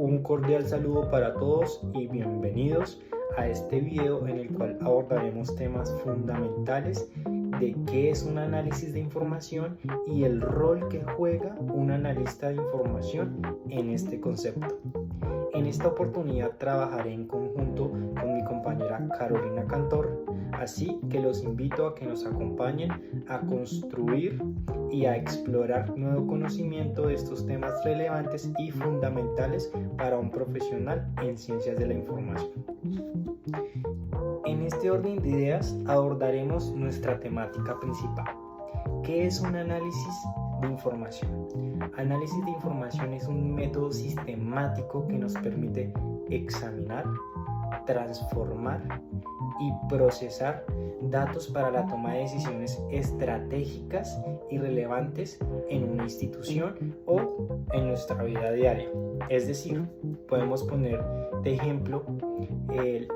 Un cordial saludo para todos y bienvenidos a este video en el cual abordaremos temas fundamentales de qué es un análisis de información y el rol que juega un analista de información en este concepto. En esta oportunidad trabajaré en conjunto con mi compañera Carolina Cantor, así que los invito a que nos acompañen a construir y a explorar nuevo conocimiento de estos temas relevantes y fundamentales para un profesional en ciencias de la información. En este orden de ideas abordaremos nuestra temática principal. ¿Qué es un análisis de información? Análisis de información es un método sistemático que nos permite examinar, transformar y procesar datos para la toma de decisiones estratégicas y relevantes en una institución o en nuestra vida diaria. Es decir, podemos poner de ejemplo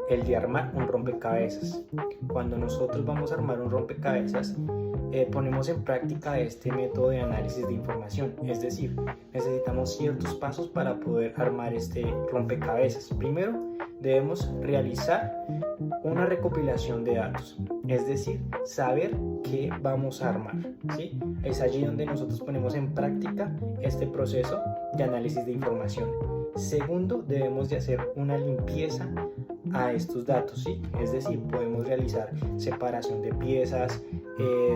el de armar un rompecabezas. Cuando nosotros vamos a armar un rompecabezas, ponemos en práctica este método de análisis de información, es decir, necesitamos ciertos pasos para poder armar este rompecabezas. Primero, debemos realizar una recopilación de datos, es decir, saber qué vamos a armar, ¿sí? Es allí donde nosotros ponemos en práctica este proceso de análisis de información. Segundo, debemos de hacer una limpieza a estos datos, ¿sí? Es decir, podemos realizar separación de piezas,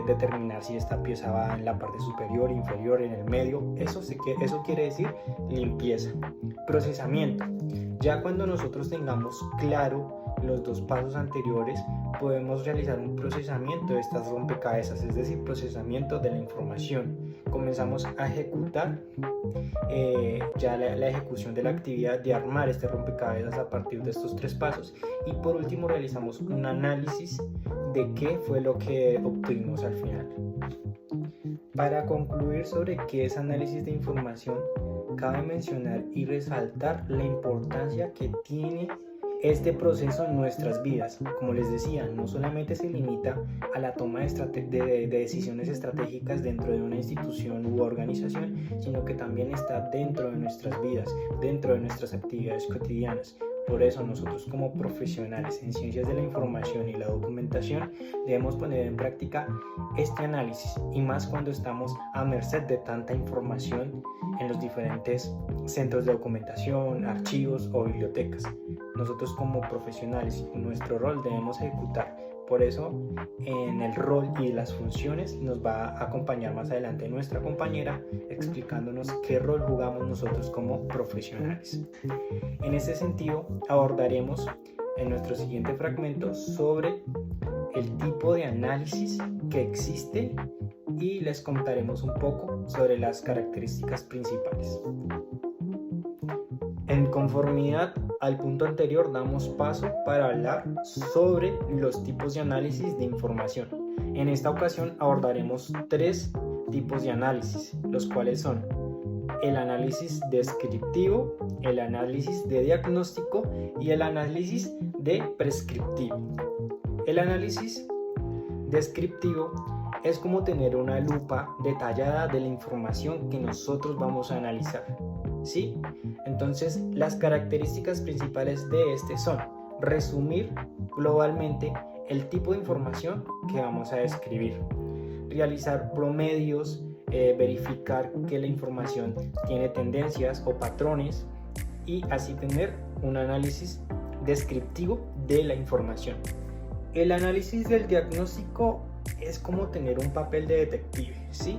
determinar si esta pieza va en la parte superior, inferior, en el medio. Eso quiere decir limpieza. Procesamiento. Ya cuando nosotros tengamos claro los dos pasos anteriores, podemos realizar un procesamiento de estas rompecabezas, es decir, procesamiento de la información. Comenzamos a ejecutar ya la ejecución de la actividad de armar este rompecabezas a partir de estos tres pasos, y por último realizamos un análisis de qué fue lo que obtuvimos al final. Para concluir sobre qué es análisis de información, cabe mencionar y resaltar la importancia que tiene este proceso en nuestras vidas. Como les decía, no solamente se limita a la toma de decisiones estratégicas dentro de una institución u organización, sino que también está dentro de nuestras vidas, dentro de nuestras actividades cotidianas. Por eso nosotros, como profesionales en ciencias de la información y la documentación, debemos poner en práctica este análisis, y más cuando estamos a merced de tanta información en los diferentes centros de documentación, archivos o bibliotecas. Nosotros, como profesionales, nuestro rol debemos ejecutar. Por eso, en el rol y las funciones nos va a acompañar más adelante nuestra compañera explicándonos qué rol jugamos nosotros como profesionales. En este sentido, abordaremos en nuestro siguiente fragmento sobre el tipo de análisis que existe y les contaremos un poco sobre las características principales. En conformidad al punto anterior, damos paso para hablar sobre los tipos de análisis de información. En esta ocasión abordaremos tres tipos de análisis, los cuales son el análisis descriptivo, el análisis de diagnóstico y el análisis de prescriptivo. El análisis descriptivo es como tener una lupa detallada de la información que nosotros vamos a analizar, ¿sí? Entonces, las características principales de este son resumir globalmente el tipo de información que vamos a describir, realizar promedios, verificar que la información tiene tendencias o patrones, y así tener un análisis descriptivo de la información. El análisis del diagnóstico es como tener un papel de detective, ¿sí?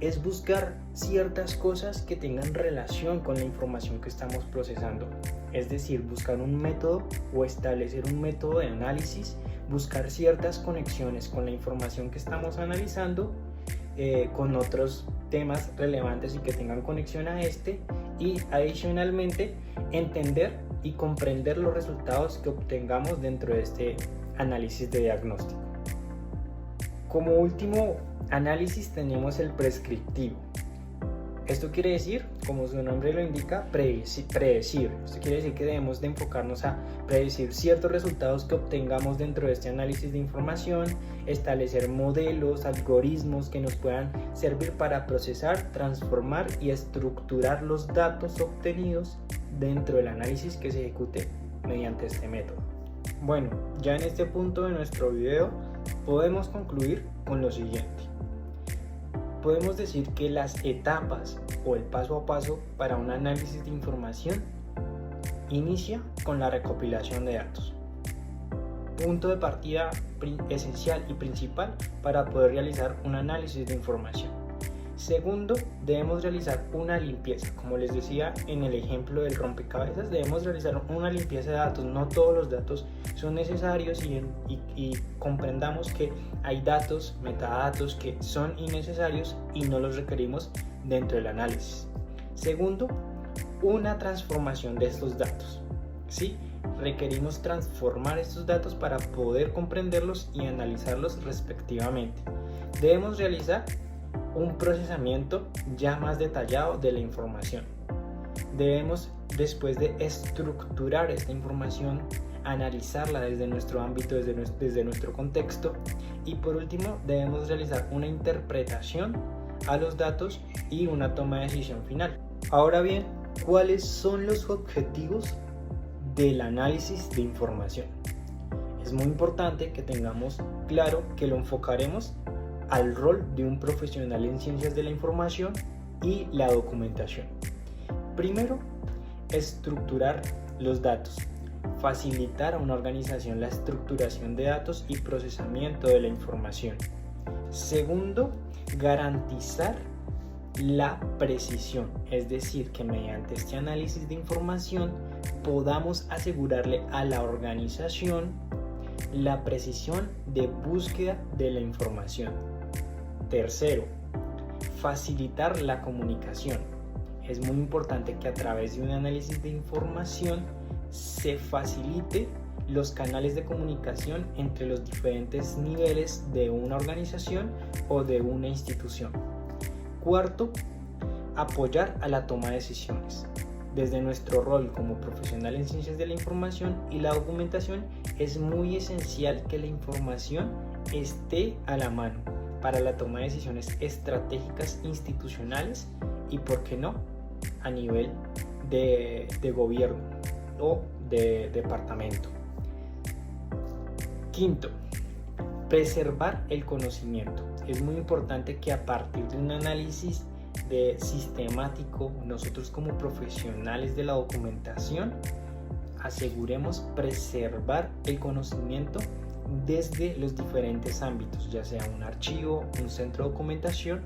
Es buscar ciertas cosas que tengan relación con la información que estamos procesando. Es decir, buscar un método o establecer un método de análisis, buscar ciertas conexiones con la información que estamos analizando, con otros temas relevantes y que tengan conexión a este, y adicionalmente entender y comprender los resultados que obtengamos dentro de este análisis de diagnóstico. Como último análisis tenemos el prescriptivo. Esto quiere decir, como su nombre lo indica, predecir. Esto quiere decir que debemos de enfocarnos a predecir ciertos resultados que obtengamos dentro de este análisis de información, establecer modelos, algoritmos que nos puedan servir para procesar, transformar y estructurar los datos obtenidos dentro del análisis que se ejecute mediante este método. Bueno, ya en este punto de nuestro video podemos concluir con lo siguiente. Podemos decir que las etapas o el paso a paso para un análisis de información inicia con la recopilación de datos. Punto de partida esencial y principal para poder realizar un análisis de información. Segundo, debemos realizar una limpieza. Como les decía en el ejemplo del rompecabezas, debemos realizar una limpieza de datos. No todos los datos son necesarios y comprendamos que hay datos, metadatos que son innecesarios y no los requerimos dentro del análisis. Segundo, una transformación de estos datos. ¿Sí? Requerimos transformar estos datos para poder comprenderlos y analizarlos respectivamente. Debemos realizar un procesamiento ya más detallado de la información. Debemos, después de estructurar esta información, analizarla desde nuestro ámbito, desde nuestro contexto, y por último debemos realizar una interpretación a los datos y una toma de decisión final. Ahora bien, ¿cuáles son los objetivos del análisis de información? Es muy importante que tengamos claro que lo enfocaremos al rol de un profesional en ciencias de la información y la documentación. Primero, estructurar los datos, facilitar a una organización la estructuración de datos y procesamiento de la información. Segundo, garantizar la precisión, es decir, que mediante este análisis de información podamos asegurarle a la organización la precisión de búsqueda de la información. Tercero, facilitar la comunicación. Es muy importante que a través de un análisis de información se facilite los canales de comunicación entre los diferentes niveles de una organización o de una institución. Cuarto, apoyar a la toma de decisiones. Desde nuestro rol como profesional en ciencias de la información y la documentación, es muy esencial que la información esté a la mano para la toma de decisiones estratégicas institucionales y, por qué no, a nivel de gobierno o de departamento. Quinto, preservar el conocimiento. Es muy importante que a partir de un análisis sistemático, nosotros como profesionales de la documentación aseguremos preservar el conocimiento desde los diferentes ámbitos, ya sea un archivo, un centro de documentación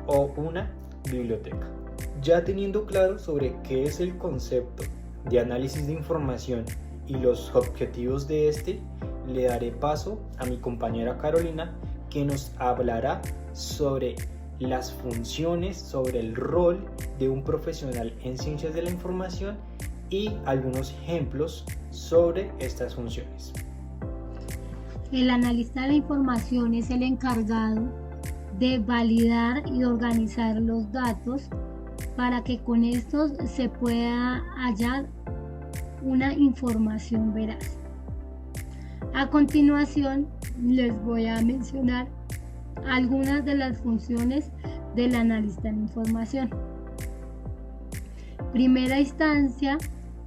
o una biblioteca. Ya teniendo claro sobre qué es el concepto de análisis de información y los objetivos de este, le daré paso a mi compañera Carolina, que nos hablará sobre las funciones, sobre el rol de un profesional en ciencias de la información y algunos ejemplos sobre estas funciones. El analista de la información es el encargado de validar y organizar los datos para que con estos se pueda hallar una información veraz. A continuación les voy a mencionar algunas de las funciones del analista de la información. Primera instancia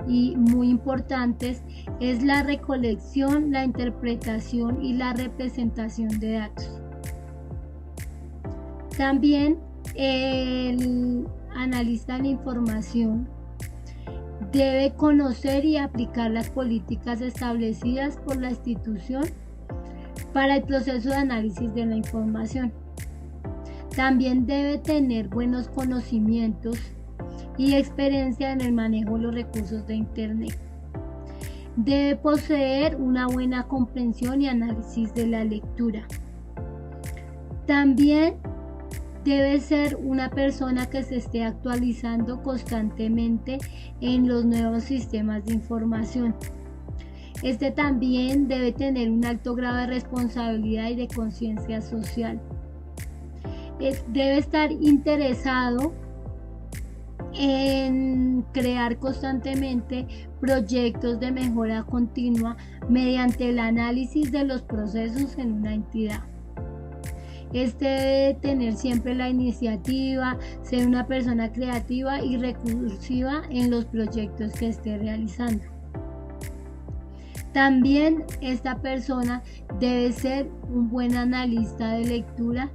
y muy importantes es la recolección, la interpretación y la representación de datos. También el analista de la información debe conocer y aplicar las políticas establecidas por la institución para el proceso de análisis de la información. También debe tener buenos conocimientos y experiencia en el manejo de los recursos de Internet. Debe poseer una buena comprensión y análisis de la lectura. También debe ser una persona que se esté actualizando constantemente en los nuevos sistemas de información. Este también debe tener un alto grado de responsabilidad y de conciencia social. Debe estar interesado en crear constantemente proyectos de mejora continua mediante el análisis de los procesos en una entidad. Este debe tener siempre la iniciativa, ser una persona creativa y recursiva en los proyectos que esté realizando. También esta persona debe ser un buen analista de lectura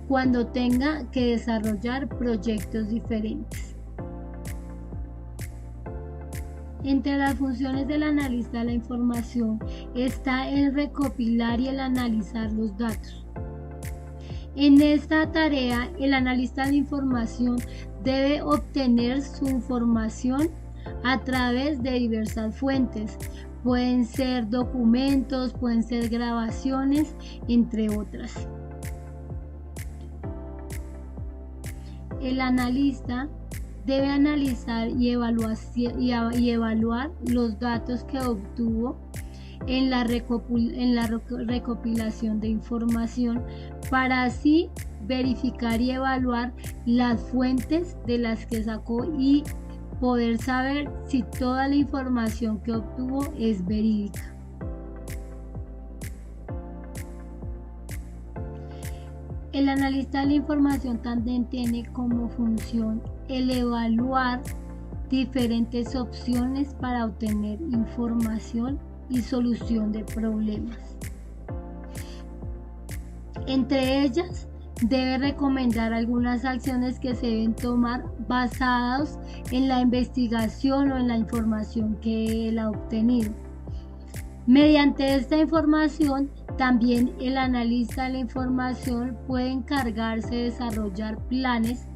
cuando tenga que desarrollar proyectos diferentes. Entre las funciones del analista de la información está el recopilar y el analizar los datos. En esta tarea, el analista de información debe obtener su información a través de diversas fuentes. Pueden ser documentos, pueden ser grabaciones, entre otras. El analista debe analizar y evaluar los datos que obtuvo en la recopilación de información para así verificar y evaluar las fuentes de las que sacó y poder saber si toda la información que obtuvo es verídica. El analista de la información también tiene como función el evaluar diferentes opciones para obtener información y solución de problemas. Entre ellas, debe recomendar algunas acciones que se deben tomar basadas en la investigación o en la información que él ha obtenido. Mediante esta información, también el analista de la información puede encargarse de desarrollar planes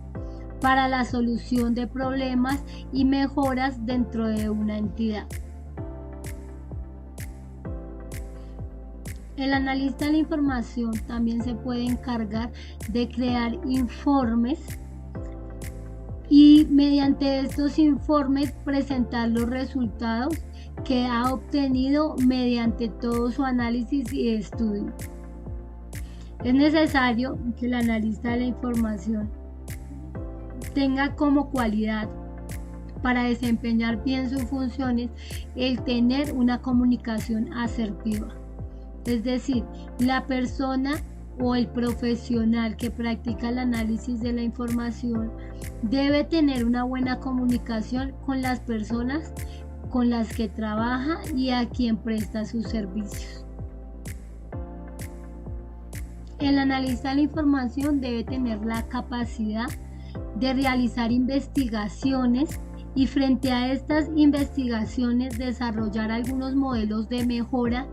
para la solución de problemas y mejoras dentro de una entidad. El analista de la información también se puede encargar de crear informes y mediante estos informes presentar los resultados que ha obtenido mediante todo su análisis y estudio. Es necesario que el analista de la información tenga como cualidad para desempeñar bien sus funciones el tener una comunicación asertiva. Es decir, la persona o el profesional que practica el análisis de la información debe tener una buena comunicación con las personas con las que trabaja y a quien presta sus servicios. El analista de la información debe tener la capacidad de realizar investigaciones y frente a estas investigaciones desarrollar algunos modelos de mejora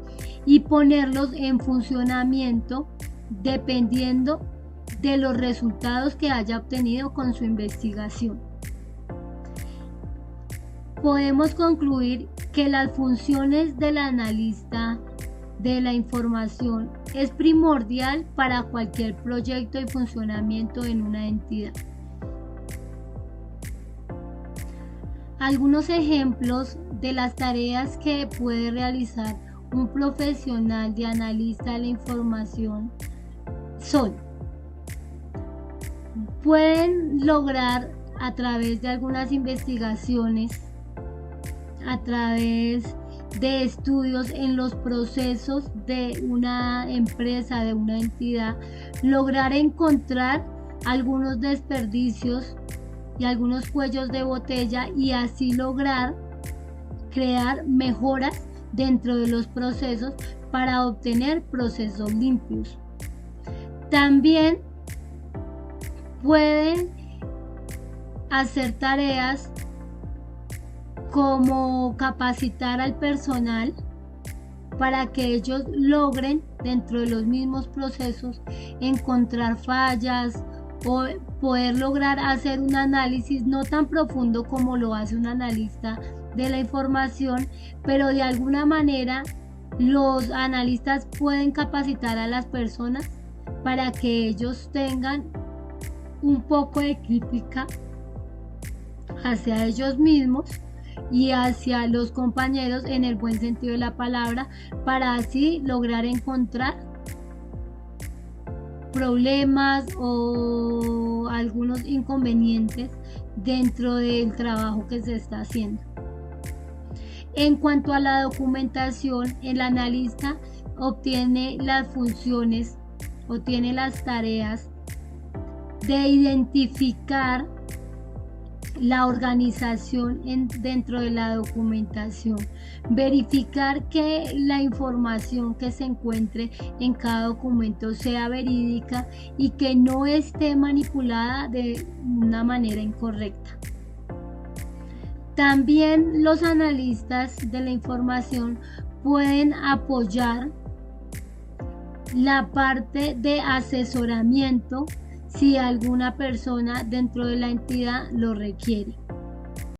y ponerlos en funcionamiento dependiendo de los resultados que haya obtenido con su investigación. Podemos concluir que las funciones del analista de la información es primordial para cualquier proyecto y funcionamiento en una entidad. Algunos ejemplos de las tareas que puede realizar un profesional de analista de la información son: pueden lograr a través de algunas investigaciones, a través de estudios en los procesos de una empresa, de una entidad, lograr encontrar algunos desperdicios y algunos cuellos de botella y así lograr crear mejoras dentro de los procesos para obtener procesos limpios. También pueden hacer tareas como capacitar al personal para que ellos logren dentro de los mismos procesos encontrar fallas o poder lograr hacer un análisis no tan profundo como lo hace un analista de la información, pero de alguna manera los analistas pueden capacitar a las personas para que ellos tengan un poco de crítica hacia ellos mismos y hacia los compañeros en el buen sentido de la palabra, para así lograr encontrar problemas o algunos inconvenientes dentro del trabajo que se está haciendo. En cuanto a la documentación, el analista obtiene las funciones o tiene las tareas de identificar la organización dentro de la documentación, verificar que la información que se encuentre en cada documento sea verídica y que no esté manipulada de una manera incorrecta. También los analistas de la información pueden apoyar la parte de asesoramiento si alguna persona dentro de la entidad lo requiere.